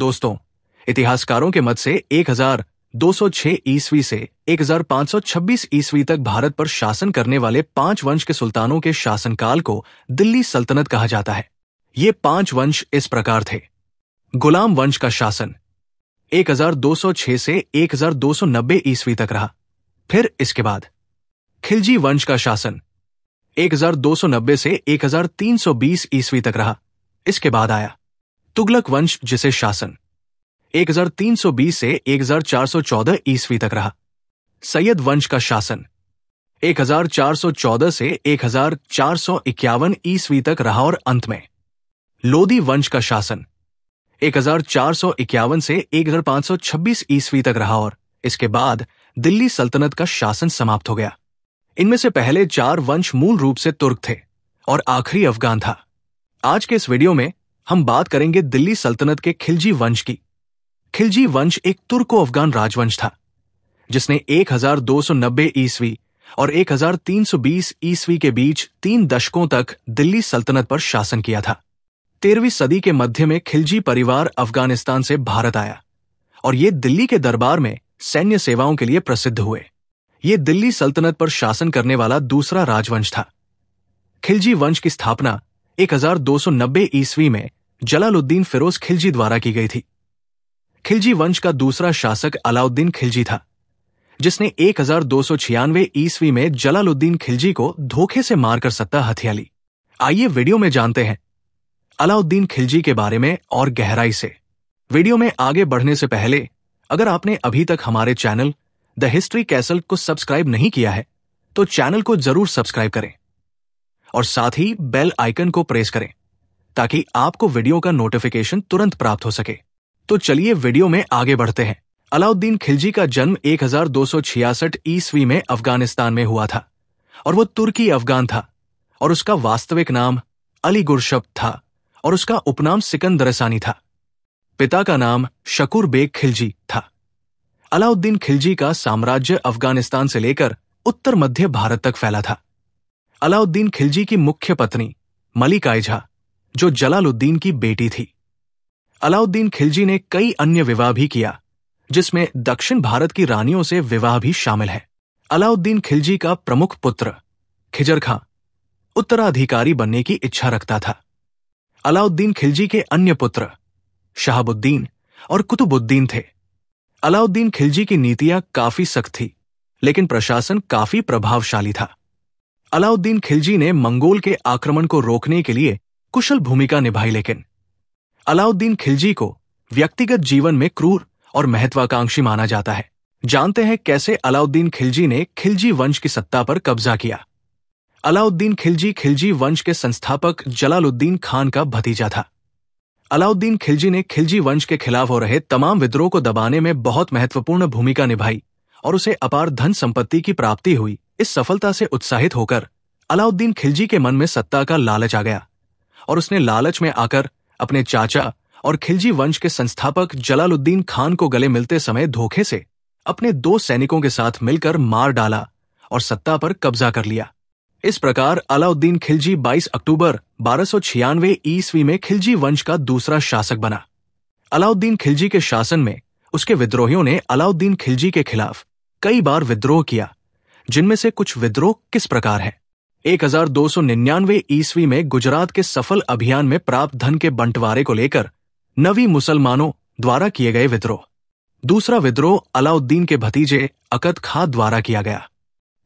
दोस्तों, इतिहासकारों के मत से 1206 ईस्वी से 1526 ईस्वी तक भारत पर शासन करने वाले 5 वंश के सुल्तानों के शासनकाल को दिल्ली सल्तनत कहा जाता है। ये 5 वंश इस प्रकार थे। गुलाम वंश का शासन 1206 से 1290 ईस्वी तक रहा। फिर इसके बाद खिलजी वंश का शासन 1290 से 1320 ईस्वी तक रहा। इसके बाद आया तुगलक वंश, जिसे शासन 1320 से 1414 ईस्वी तक रहा। सैयद वंश का शासन 1414 से 1451 ईस्वी तक रहा और अंत में लोदी वंश का शासन 1451 से 1526 ईस्वी तक रहा और इसके बाद दिल्ली सल्तनत का शासन समाप्त हो गया। इनमें से पहले 4 वंश मूल रूप से तुर्क थे और आखिरी अफगान था। आज के इस वीडियो में हम बात करेंगे दिल्ली सल्तनत के खिलजी वंश की। खिलजी वंश एक तुर्को अफगान राजवंश था जिसने 1290 ईस्वी और 1320 ईस्वी के बीच 3 दशकों तक दिल्ली सल्तनत पर शासन किया था। 13वीं सदी के मध्य में खिलजी परिवार अफगानिस्तान से भारत आया और ये दिल्ली के दरबार में सैन्य सेवाओं के लिए प्रसिद्ध हुए। ये दिल्ली सल्तनत पर शासन करने वाला दूसरा राजवंश था। खिलजी वंश की स्थापना 1290 ईस्वी में जलालुद्दीन फिरोज खिलजी द्वारा की गई थी। खिलजी वंश का दूसरा शासक अलाउद्दीन खिलजी था, जिसने 1296 ईस्वी में जलालुद्दीन खिलजी को धोखे से मारकर सत्ता हथिया ली। आइए वीडियो में जानते हैं अलाउद्दीन खिलजी के बारे में और गहराई से। वीडियो में आगे बढ़ने से पहले अगर आपने अभी तक हमारे चैनल द हिस्ट्री कैसल को सब्सक्राइब नहीं किया है तो चैनल को जरूर सब्सक्राइब करें और साथ ही बेल आइकन को प्रेस करें ताकि आपको वीडियो का नोटिफिकेशन तुरंत प्राप्त हो सके। तो चलिए वीडियो में आगे बढ़ते हैं। अलाउद्दीन खिलजी का जन्म 1266 ईस्वी में अफगानिस्तान में हुआ था और वो तुर्की अफगान था और उसका वास्तविक नाम अली गुरशब था और उसका उपनाम सिकंदरसानी था। पिता का नाम शकूर बेग खिलजी था। अलाउद्दीन खिलजी का साम्राज्य अफगानिस्तान से लेकर उत्तर मध्य भारत तक फैला था। अलाउद्दीन खिलजी की मुख्य पत्नी मलिक आइजा, जो जलालुद्दीन की बेटी थी। अलाउद्दीन खिलजी ने कई अन्य विवाह भी किया, जिसमें दक्षिण भारत की रानियों से विवाह भी शामिल है। अलाउद्दीन खिलजी का प्रमुख पुत्र खिजर खां उत्तराधिकारी बनने की इच्छा रखता था। अलाउद्दीन खिलजी के अन्य पुत्र शहाबुद्दीन और कुतुबुद्दीन थे। अलाउद्दीन खिलजी की नीतियां काफी सख्त थी, लेकिन प्रशासन काफी प्रभावशाली था। अलाउद्दीन खिलजी ने मंगोल के आक्रमण को रोकने के लिए कुशल भूमिका निभाई, लेकिन अलाउद्दीन खिलजी को व्यक्तिगत जीवन में क्रूर और महत्वाकांक्षी माना जाता है। जानते हैं कैसे अलाउद्दीन खिलजी ने खिलजी वंश की सत्ता पर कब्जा किया। अलाउद्दीन खिलजी खिलजी वंश के संस्थापक जलालुद्दीन खान का भतीजा था। अलाउद्दीन खिलजी ने खिलजी वंश के खिलाफ हो रहे तमाम विद्रोह को दबाने में बहुत महत्वपूर्ण भूमिका निभाई और उसे अपार धन संपत्ति की प्राप्ति हुई। इस सफलता से उत्साहित होकर अलाउद्दीन खिलजी के मन में सत्ता का लालच आ गया और उसने लालच में आकर अपने चाचा और खिलजी वंश के संस्थापक जलालुद्दीन खान को गले मिलते समय धोखे से अपने 2 सैनिकों के साथ मिलकर मार डाला और सत्ता पर कब्जा कर लिया। इस प्रकार अलाउद्दीन खिलजी 22 अक्टूबर 1296 ईस्वी में खिलजी वंश का दूसरा शासक बना। अलाउद्दीन खिलजी के शासन में उसके विद्रोहियों ने अलाउद्दीन खिलजी के खिलाफ कई बार विद्रोह किया, जिनमें से कुछ विद्रोह किस प्रकार है। 1299 ईस्वी में गुजरात के सफल अभियान में प्राप्त धन के बंटवारे को लेकर नवी मुसलमानों द्वारा किए गए विद्रोह। दूसरा विद्रोह अलाउद्दीन के भतीजे अकद खां द्वारा किया गया।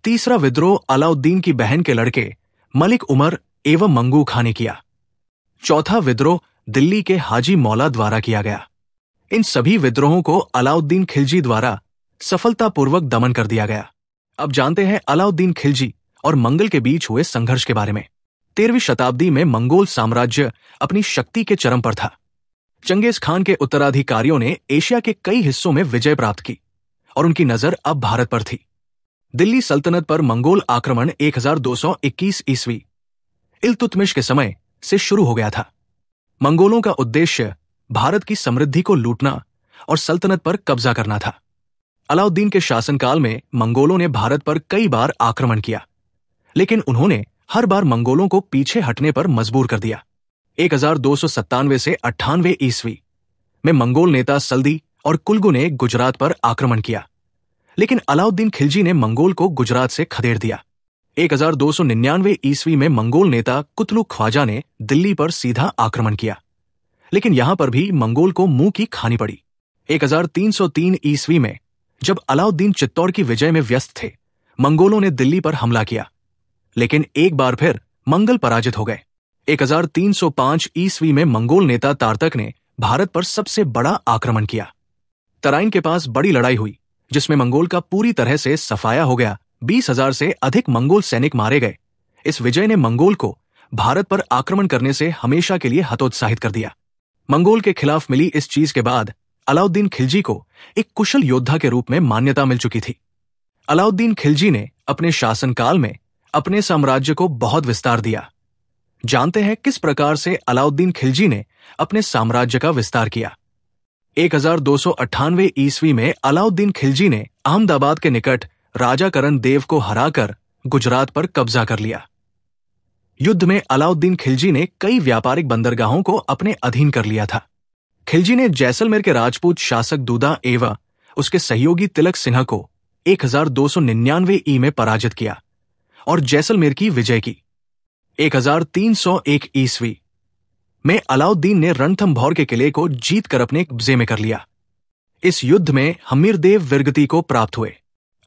तीसरा विद्रोह अलाउद्दीन की बहन के लड़के मलिक उमर एवं मंगू खां ने किया। चौथा विद्रोह दिल्ली के हाजी मौला द्वारा किया गया। इन सभी विद्रोहों को अलाउद्दीन खिलजी द्वारा सफलतापूर्वक दमन कर दिया गया। अब जानते हैं अलाउद्दीन खिलजी और मंगल के बीच हुए संघर्ष के बारे में। 13वीं शताब्दी में मंगोल साम्राज्य अपनी शक्ति के चरम पर था। चंगेज खान के उत्तराधिकारियों ने एशिया के कई हिस्सों में विजय प्राप्त की और उनकी नजर अब भारत पर थी। दिल्ली सल्तनत पर मंगोल आक्रमण 1221 ईस्वी इल्तुतमिश के समय से शुरू हो गया था। मंगोलों का उद्देश्य भारत की समृद्धि को लूटना और सल्तनत पर कब्जा करना था। अलाउद्दीन के शासनकाल में मंगोलों ने भारत पर कई बार आक्रमण किया, लेकिन उन्होंने हर बार मंगोलों को पीछे हटने पर मजबूर कर दिया। 1297 से 98 ईस्वी में मंगोल नेता सल्दी और कुल्गू ने गुजरात पर आक्रमण किया, लेकिन अलाउद्दीन खिलजी ने मंगोल को गुजरात से खदेड़ दिया। 1299 ईस्वी में मंगोल नेता कुतलुक ख्वाजा ने दिल्ली पर सीधा आक्रमण किया, लेकिन यहां पर भी मंगोल को मुंह की खानी पड़ी। 1303 ईस्वी में जब अलाउद्दीन चित्तौड़ की विजय में व्यस्त थे, मंगोलों ने दिल्ली पर हमला किया, लेकिन एक बार फिर मंगल पराजित हो गए। 1305 ईस्वी में मंगोल नेता तारतक ने भारत पर सबसे बड़ा आक्रमण किया। तराइन के पास बड़ी लड़ाई हुई, जिसमें मंगोल का पूरी तरह से सफाया हो गया। 20,000 से अधिक मंगोल सैनिक मारे गए। इस विजय ने मंगोल को भारत पर आक्रमण करने से हमेशा के लिए हतोत्साहित कर दिया। मंगोल के खिलाफ मिली इस चीज के बाद अलाउद्दीन खिलजी को एक कुशल योद्धा के रूप में मान्यता मिल चुकी थी। अलाउद्दीन खिलजी ने अपने शासनकाल में अपने साम्राज्य को बहुत विस्तार दिया। जानते हैं किस प्रकार से अलाउद्दीन खिलजी ने अपने साम्राज्य का विस्तार किया। 1298 ईस्वी में अलाउद्दीन खिलजी ने अहमदाबाद के निकट राजा करण देव को हराकर गुजरात पर कब्जा कर लिया। युद्ध में अलाउद्दीन खिलजी ने कई व्यापारिक बंदरगाहों को अपने अधीन कर लिया था। खिलजी ने जैसलमेर के राजपूत शासक दूदा एवं उसके सहयोगी तिलक सिन्हा को 1299 ई में पराजित किया और जैसलमेर की विजय की। 1301 ईस्वी में अलाउद्दीन ने रणथंभौर के किले को जीतकर अपने कब्जे में कर लिया। इस युद्ध में हमीरदेव वीरगति को प्राप्त हुए।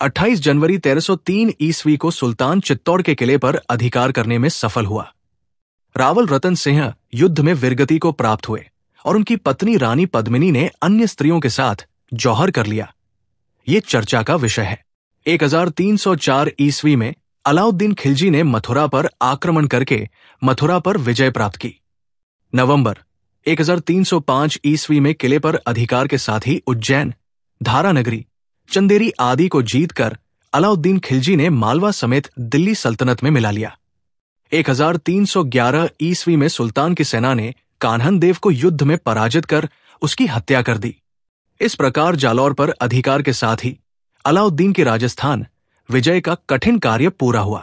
28 जनवरी 1303 ईस्वी को सुल्तान चित्तौड़ के किले पर अधिकार करने में सफल हुआ। रावल रतन सिंह युद्ध में वीरगति को प्राप्त हुए और उनकी पत्नी रानी पद्मिनी ने अन्य स्त्रियों के साथ जौहर कर लिया। ये चर्चा का विषय है। 1304 ईस्वी में अलाउद्दीन खिलजी ने मथुरा पर आक्रमण करके मथुरा पर विजय प्राप्त की। नवंबर 1305 ईस्वी में किले पर अधिकार के साथ ही उज्जैन, धारानगरी, चंदेरी आदि को जीतकर अलाउद्दीन खिलजी ने मालवा समेत दिल्ली सल्तनत में मिला लिया। 1311 ईस्वी में सुल्तान की सेना ने कान्हन देव को युद्ध में पराजित कर उसकी हत्या कर दी। इस प्रकार जालौर पर अधिकार के साथ ही अलाउद्दीन के राजस्थान विजय का कठिन कार्य पूरा हुआ।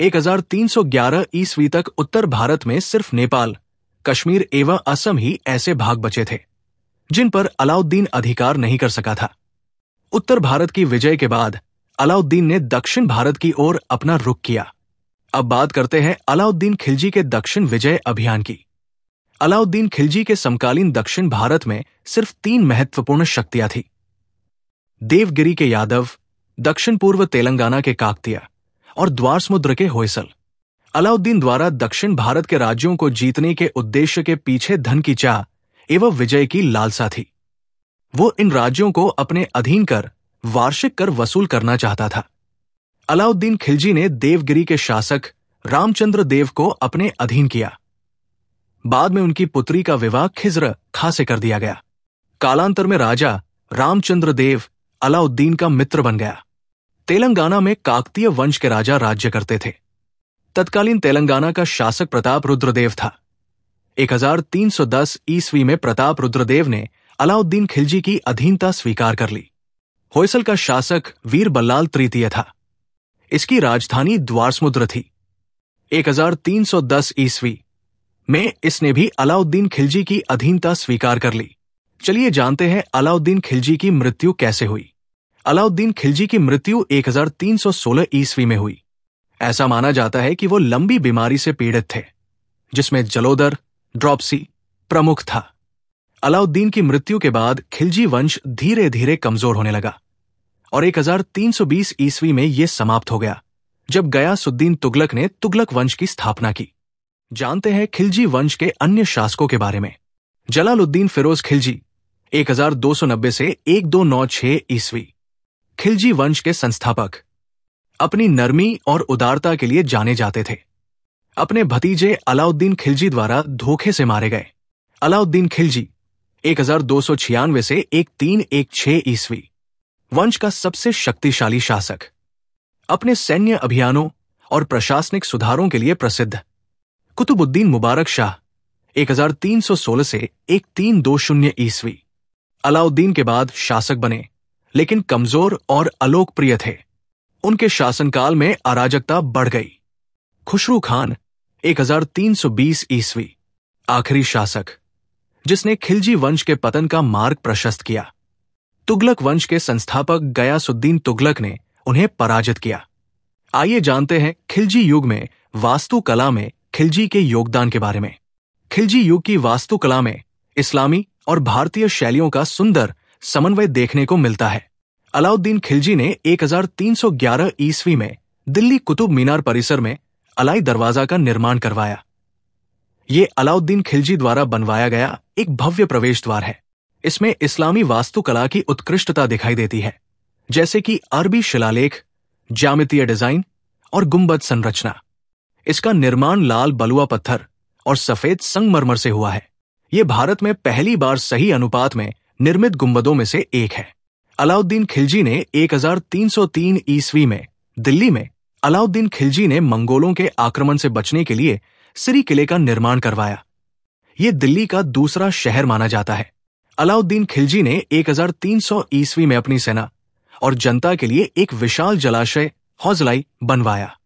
1311 ईस्वी तक उत्तर भारत में सिर्फ नेपाल, कश्मीर एवं असम ही ऐसे भाग बचे थे जिन पर अलाउद्दीन अधिकार नहीं कर सका था। उत्तर भारत की विजय के बाद अलाउद्दीन ने दक्षिण भारत की ओर अपना रुख किया। अब बात करते हैं अलाउद्दीन खिलजी के दक्षिण विजय अभियान की। अलाउद्दीन खिलजी के समकालीन दक्षिण भारत में सिर्फ 3 महत्वपूर्ण शक्तियां थी। देवगिरी के यादव, दक्षिण पूर्व तेलंगाना के काकतीय और द्वार समुद्र के होयसल। अलाउद्दीन द्वारा दक्षिण भारत के राज्यों को जीतने के उद्देश्य के पीछे धन की चाह एवं विजय की लालसा थी। वो इन राज्यों को अपने अधीन कर वार्षिक कर वसूल करना चाहता था। अलाउद्दीन खिलजी ने देवगिरी के शासक रामचंद्र देव को अपने अधीन किया। बाद में उनकी पुत्री का विवाह खिज्र खां से कर दिया गया। कालांतर में राजा रामचंद्र देव अलाउद्दीन का मित्र बन गया। तेलंगाना में काकतीय वंश के राजा राज्य करते थे। तत्कालीन तेलंगाना का शासक प्रताप रुद्रदेव था। 1310 ईस्वी में प्रताप रुद्रदेव ने अलाउद्दीन खिलजी की अधीनता स्वीकार कर ली। होयसल का शासक वीर बल्लाल तृतीय था। इसकी राजधानी द्वार समुद्र थी। 1310 ईस्वी में इसने भी अलाउद्दीन खिलजी की अधीनता स्वीकार कर ली। चलिए जानते हैं अलाउद्दीन खिलजी की मृत्यु कैसे हुई। अलाउद्दीन खिलजी की मृत्यु 1316 ईस्वी में हुई। ऐसा माना जाता है कि वो लंबी बीमारी से पीड़ित थे, जिसमें जलोदर, ड्रॉपसी प्रमुख था। अलाउद्दीन की मृत्यु के बाद खिलजी वंश धीरे धीरे कमजोर होने लगा और 1320 ईस्वी में यह समाप्त हो गया, जब गयासुद्दीन तुगलक ने तुगलक वंश की स्थापना की। जानते हैं खिलजी वंश के अन्य शासकों के बारे में। जलालुद्दीन फिरोज खिलजी 1290 से 1296 ईस्वी, खिलजी वंश के संस्थापक, अपनी नरमी और उदारता के लिए जाने जाते थे। अपने भतीजे अलाउद्दीन खिलजी द्वारा धोखे से मारे गए। अलाउद्दीन खिलजी 1296 से 1316 ईस्वी, वंश का सबसे शक्तिशाली शासक, अपने सैन्य अभियानों और प्रशासनिक सुधारों के लिए प्रसिद्ध। कुतुबुद्दीन मुबारक शाह 1316 से 1320 ईस्वी, अलाउद्दीन के बाद शासक बने, लेकिन कमजोर और अलोकप्रिय थे। उनके शासनकाल में अराजकता बढ़ गई। खुसरू खान 1320 ईस्वी, आखिरी शासक, जिसने खिलजी वंश के पतन का मार्ग प्रशस्त किया। तुगलक वंश के संस्थापक गयासुद्दीन तुगलक ने उन्हें पराजित किया। आइए जानते हैं खिलजी युग में वास्तुकला में खिलजी के योगदान के बारे में। खिलजी युग की वास्तुकला में इस्लामी और भारतीय शैलियों का सुंदर समन्वय देखने को मिलता है। अलाउद्दीन खिलजी ने 1311 ईस्वी में दिल्ली कुतुब मीनार परिसर में अलाई दरवाजा का निर्माण करवाया। ये अलाउद्दीन खिलजी द्वारा बनवाया गया एक भव्य प्रवेश द्वार है। इसमें इस्लामी वास्तुकला की उत्कृष्टता दिखाई देती है, जैसे कि अरबी शिलालेख, ज्यामितीय डिजाइन और गुंबद संरचना। इसका निर्माण लाल बलुआ पत्थर और सफेद संगमरमर से हुआ है। ये भारत में पहली बार सही अनुपात में निर्मित गुंबदों में से एक है। अलाउद्दीन खिलजी ने 1303 ईस्वी में दिल्ली में अलाउद्दीन खिलजी ने मंगोलों के आक्रमण से बचने के लिए सिरी किले का निर्माण करवाया। ये दिल्ली का दूसरा शहर माना जाता है। अलाउद्दीन खिलजी ने 1300 ईस्वी में अपनी सेना और जनता के लिए एक विशाल जलाशय हौजलाई बनवाया।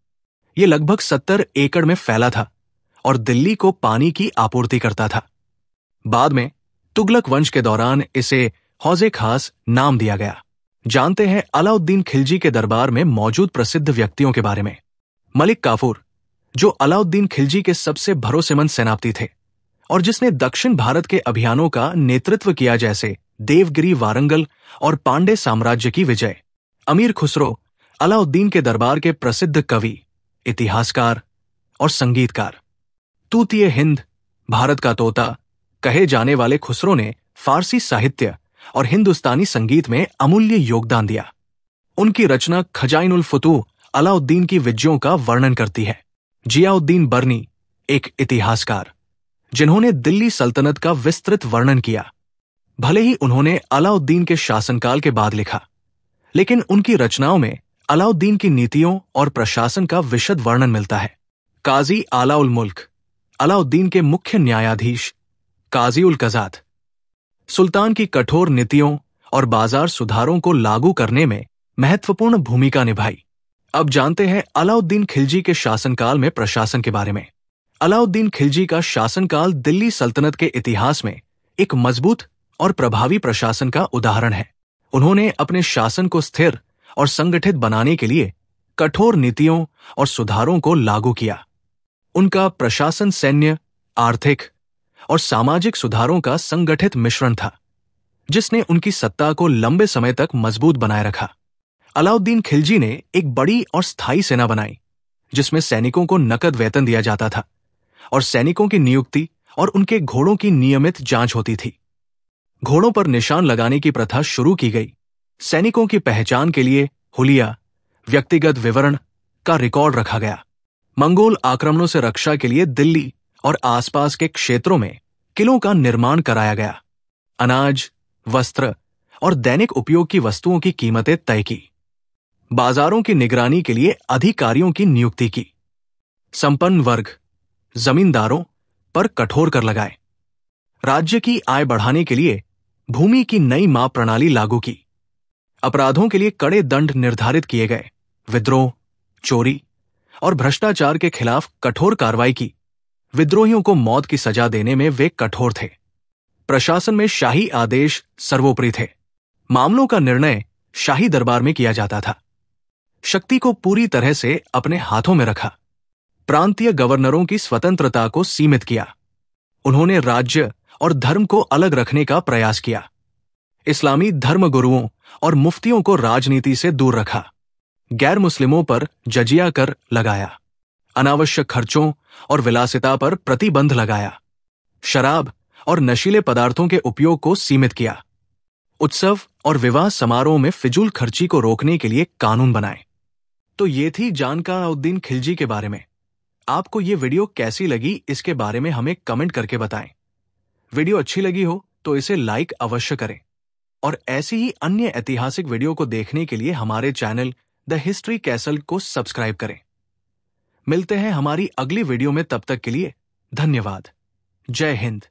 ये लगभग 70 एकड़ में फैला था और दिल्ली को पानी की आपूर्ति करता था। बाद में तुगलक वंश के दौरान इसे हौजे खास नाम दिया गया। जानते हैं अलाउद्दीन खिलजी के दरबार में मौजूद प्रसिद्ध व्यक्तियों के बारे में। मलिक काफूर, जो अलाउद्दीन खिलजी के सबसे भरोसेमंद सेनापति थे और जिसने दक्षिण भारत के अभियानों का नेतृत्व किया, जैसे देवगिरी, वारंगल और पांडे साम्राज्य की विजय। अमीर खुसरो, अलाउद्दीन के दरबार के प्रसिद्ध कवि, इतिहासकार और संगीतकार। तूतिए हिंद, भारत का तोता कहे जाने वाले खुसरो ने फारसी साहित्य और हिंदुस्तानी संगीत में अमूल्य योगदान दिया। उनकी रचना खजाइनुल फुतूह अलाउद्दीन की विजयों का वर्णन करती है। जियाउद्दीन बर्नी, एक इतिहासकार जिन्होंने दिल्ली सल्तनत का विस्तृत वर्णन किया। भले ही उन्होंने अलाउद्दीन के शासनकाल के बाद लिखा, लेकिन उनकी रचनाओं में अलाउद्दीन की नीतियों और प्रशासन का विशद वर्णन मिलता है। काजी आला उल मुल्क, अलाउद्दीन के मुख्य न्यायाधीश काजी उल कज़ात, सुल्तान की कठोर नीतियों और बाजार सुधारों को लागू करने में महत्वपूर्ण भूमिका निभाई। अब जानते हैं अलाउद्दीन खिलजी के शासनकाल में प्रशासन के बारे में। अलाउद्दीन खिलजी का शासनकाल दिल्ली सल्तनत के इतिहास में एक मजबूत और प्रभावी प्रशासन का उदाहरण है। उन्होंने अपने शासन को स्थिर और संगठित बनाने के लिए कठोर नीतियों और सुधारों को लागू किया। उनका प्रशासन सैन्य, आर्थिक और सामाजिक सुधारों का संगठित मिश्रण था, जिसने उनकी सत्ता को लंबे समय तक मजबूत बनाए रखा। अलाउद्दीन खिलजी ने एक बड़ी और स्थायी सेना बनाई, जिसमें सैनिकों को नकद वेतन दिया जाता था और सैनिकों की नियुक्ति और उनके घोड़ों की नियमित जांच होती थी। घोड़ों पर निशान लगाने की प्रथा शुरू की गई। सैनिकों की पहचान के लिए हुलिया, व्यक्तिगत विवरण का रिकॉर्ड रखा गया। मंगोल आक्रमणों से रक्षा के लिए दिल्ली और आसपास के क्षेत्रों में किलों का निर्माण कराया गया। अनाज, वस्त्र और दैनिक उपयोग की वस्तुओं की कीमतें तय की। बाजारों की निगरानी के लिए अधिकारियों की नियुक्ति की। संपन्न वर्ग, जमींदारों पर कठोर कर लगाए। राज्य की आय बढ़ाने के लिए भूमि की नई माप प्रणाली लागू की। अपराधों के लिए कड़े दंड निर्धारित किए गए। विद्रोह, चोरी और भ्रष्टाचार के खिलाफ कठोर कार्रवाई की। विद्रोहियों को मौत की सजा देने में वे कठोर थे। प्रशासन में शाही आदेश सर्वोपरि थे। मामलों का निर्णय शाही दरबार में किया जाता था। शक्ति को पूरी तरह से अपने हाथों में रखा। प्रांतीय गवर्नरों की स्वतंत्रता को सीमित किया। उन्होंने राज्य और धर्म को अलग रखने का प्रयास किया। इस्लामी धर्मगुरुओं और मुफ्तियों को राजनीति से दूर रखा। गैर मुस्लिमों पर जजिया कर लगाया। अनावश्यक खर्चों और विलासिता पर प्रतिबंध लगाया। शराब और नशीले पदार्थों के उपयोग को सीमित किया। उत्सव और विवाह समारोह में फिजूल खर्ची को रोकने के लिए कानून बनाए। तो ये थी जानकार अलाउद्दीन खिलजी के बारे में। आपको ये वीडियो कैसी लगी, इसके बारे में हमें कमेंट करके बताएं। वीडियो अच्छी लगी हो तो इसे लाइक अवश्य करें और ऐसी ही अन्य ऐतिहासिक वीडियो को देखने के लिए हमारे चैनल द हिस्ट्री कैसल को सब्सक्राइब करें। मिलते हैं हमारी अगली वीडियो में, तब तक के लिए धन्यवाद। जय हिंद।